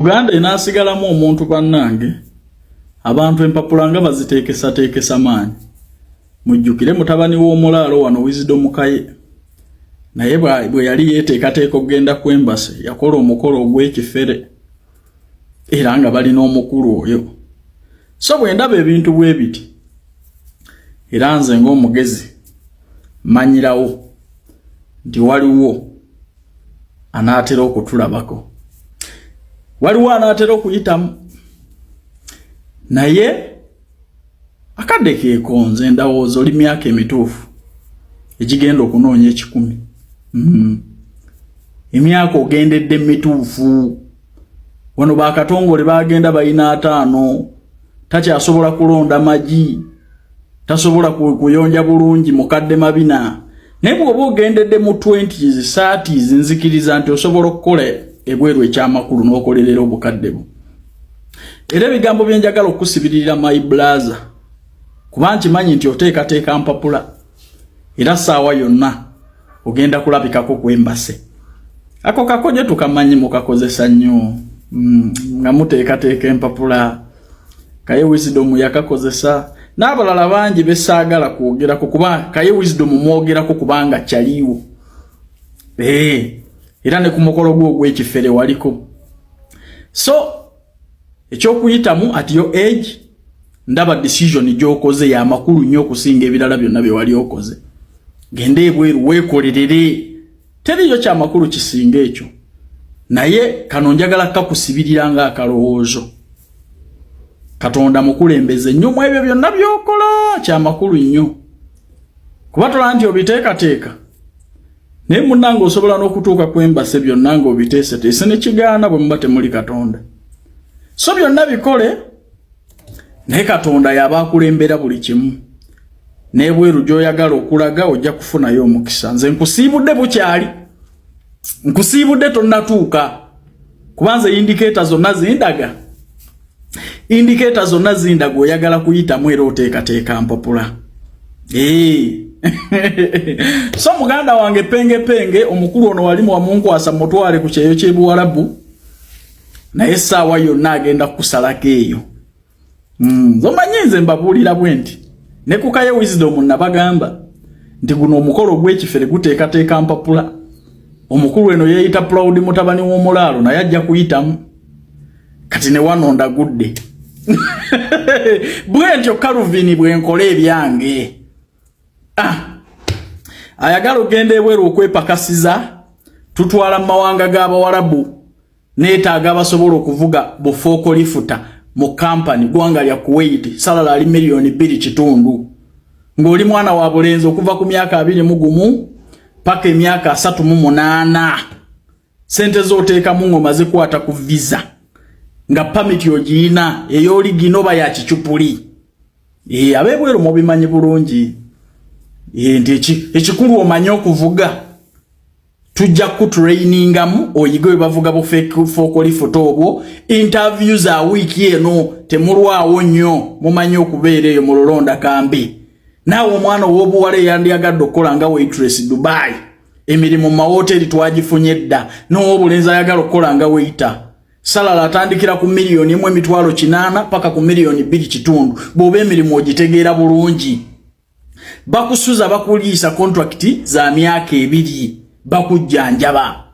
Uganda inasigalamu omuntu bannange abantu empapula nga baziteekesa maanyi. Mujjukire mutabani w'omulaalo wano Wisdom Kaye naye bwe yali yeteekateeka okugenda ku embassy yakola omukolo ogw'ekifere era nga balina omukulu oyo. So bwe ndaba ebintu bwe biti era nze ng'omugezi manyirawo nti waliwo anaatera okutulabako. Waliwo anaatera okuyitamu naye akadde keekonze ndowooza oli myaka emituufu egigenda okunoonya 10. Emyaka ogendedde mituufu wano bakatongole bagenda balina 5 takyasobola kulonda magi tasobola kuyonja bulungi mukadde mabina naye bw'oba ogendedde mu 20s 30s nzikiriza nti osobola okukola ebweru ekyamakulu n'okolerera obukadde bwo. Era ebigambo bye njagala okusibirira my brother kuba nkimanyi nti oteekateeka mpapula era ssaawa yonna ogenda kulabikako ku embassy. Ako kakoje tukamanyi mukakozesa nnyo nga muteekateeka empapula. Kaye Wisdom yakakozesa n'abalala bangi besaagala kwogerako kuba Kaye Wisdom mwogerako kubanga kyaliwo. Era ne ku mukolo gwo ogw'ekifere waliko. So ekyokuyitamu at your age ndaba decision gy'okoze ya makulu nnyo okusinga ebirala byonna bye wali okoze. Genda ebweru weekolerere teriyo kya makulu kisinga ekyo naye kano njagala kakusibirira nga akalowoozo. Katonda mukulembeze nnyo mu ebyo byonna by'okola kya makulu nnyo kuba tola nti obiteekateeka naye munnange osobola n'okutuuka ku embassy byonna ng'obiteeseteese ne kigaana bwe muba temuli Katonda. So byonna bikole naye Katonda yaba akulembera buli kimu n'ebweru gy'oyagala okulaga ojja kufunayo omukisa. Nze nkusiibudde bukyali nkusiibudde tonnatuuka kuba nze indicators zonna zindaga oyagala kuyitamu era oteekateeka mpapula. So muganda wange penge omukulu ono wali wamunkwasa mutwale ku kyeyo ky'ebuwalabu naye essaawa yonna agenda kusalako eyo. Zomanyi nze mbabuulira bwe nti ne ku Kaye Wisdom nabagamba nti guno omukolo gw'ekifere guteekateeka mpapula. Omukulu eno yeeyita Proud mutabani w'omulaalo naye ajja kuyitamu kati ne wanonda gudde. Bwe ntyo Calvin bwe nkola ebyange. Ayagala ogenda ebweru okwepakasiza tutwala mu mawanga g'Abawarabu neetaaga abasobola okuvuga bufookolifuta mu kampani gwanga lya Kuwait salala ali $2.5 ng'oli mwana wa bulenzi okuva ku myaka 21 paka emyaka 38 sente z'oteekamu ng'omaze kwata ku visa nga pamiti ogiyina ey'oli ginoba ya kicupuli. Ab'ebweru mubimanyi bulungi nti ekikulu omanye okuvuga tujja kutrainingamu oyiga bwe bavuga bufookolifuta obwo. Interview za wiiki eno temulwawo nnyo mumanyi okubeera eyo mu lulonda kambi. Naawe omwana ow'obuwala eyandiyagadde okukola nga waitress Dubai emirimu mu mahoteri twagifunye dda n'ow'obulenzi ayagala okukola nga waiter salala atandikira ku $1,800,000 paka ku $2.5 bw'oba emirimu ogitegeera bulungi. Bakusuza bakuliisa contract za myaka 2 bakujjanjaba.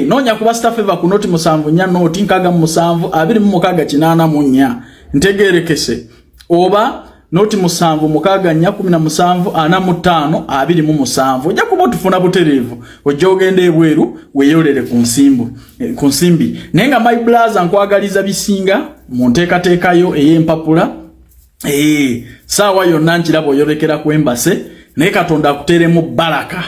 Noonya kuba staff eva ku noti 7 noti 67 26 ntegeerekese oba noti 7 6 17 45 27 ojja kuba tufuna butereevu ojja ogenda ebweru weeyolere ku nsimbi naye nga my brother nkwagaliza bisinga mu nteekateekayo ey'empapula. Saawa yonna nkiraba oyolekera ku embassy naye Katonda akuteeremu baraka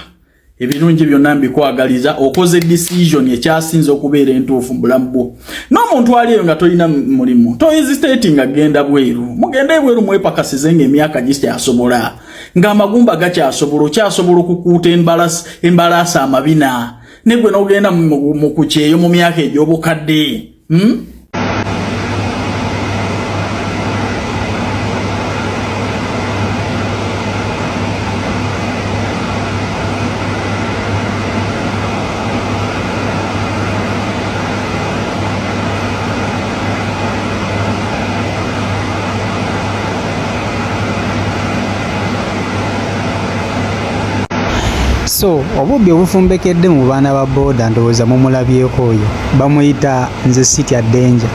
ebirungi byonna mbikwagaliza okoze decision ekyasinze okubeera entuufu mu bulamu bwo. N'omuntu ali eyo nga tolina mulimu tohesitating agenda bweru mugende ebweru mwepakasize ng'emyaka gikyasobola ng'amagumba gakyasobola okyasobola okukuuta embalaasi amabina ne gwe n'ogenda mu kukyeyo mu myaka egy'obukadde. So obubbi obufumbekedde mu baana ba booda ndowooza mumulabyeko oyo bamuyita nze sitya danger.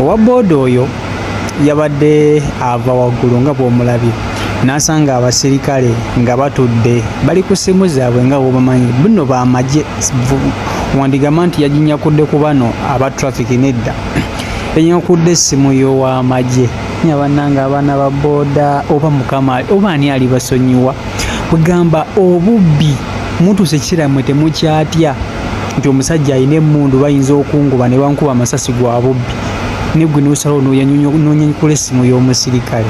Owa booda oyo yabadde ava waggulu nga bw'omulabye n'asanga abasirikale nga batudde bali ku ssimu zaabwe nga bw'obamanyi buno bamagye wandigamba nti yaginyakudde ku bano aba traffic nedda enyakudde essimu y'owamagye nyabannanga abaana ba booda oba mukama oba ani ali basonyiwa bwegamba obubbi mutuuse kiramwe temukyatya nti omusajja alina emmundu bayinza okunguba ne bankuba amasasi gwa bubbi negwe n'osalawo n'onyanyukula essimu y'omusirikale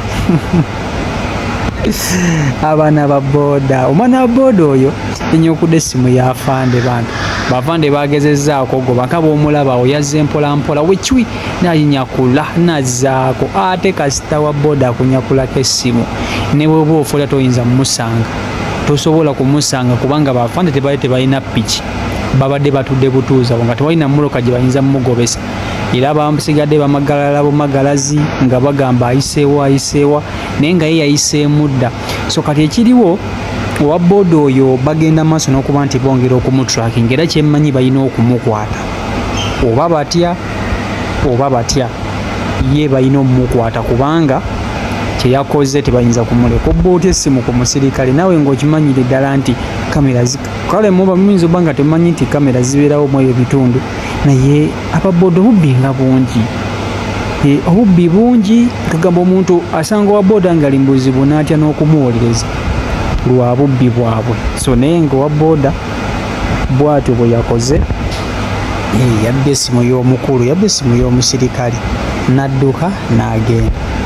abaana ba booda omwana wa booda oyo enyokudde essimu y'afande bantu bafande bagezezzaako goba nga bw'omulabawo yazze mpolampola wecwi nayinyakula nazzaako ate kasita wa booda akunyakulako essimu ne bw'oba ofuula toyinza mumusanga tosobola kumusanga kubanga bafande tebalina piki babadde batudde butuuza nga tewalina muloka gye bayinza mumugobesa era bamusigadde bamagalala bumagalazi nga bagamba ayiseewa naye nga ye yayiseemu dda. So kati ekiriwo owa booda oyo bagenda maaso n'okuba nti bongera okumutracking era kyemmanyi balina okumukwata oba batya ye balina omumukwata kubanga kyeyakoze tebayinza kumuleka obba otya essimu ku musirikale nawe ng'okimanyire ddala nti kamera kale muba muyinza obba nga temumanyi nti kamera zibeerawo mu ebyo bitundu naye ababooda obubbi nga bungi obubbi bungi kagamba omuntu asanga owa booda nga limbuzibu n'atya n'okumuwolereza lwa bubbi bwabwe. So naye ng'owa booda bwatyo bwe yakoze yabba essimu y'omukulu yabba essimu y'omusirikale n'adduka n'agenda.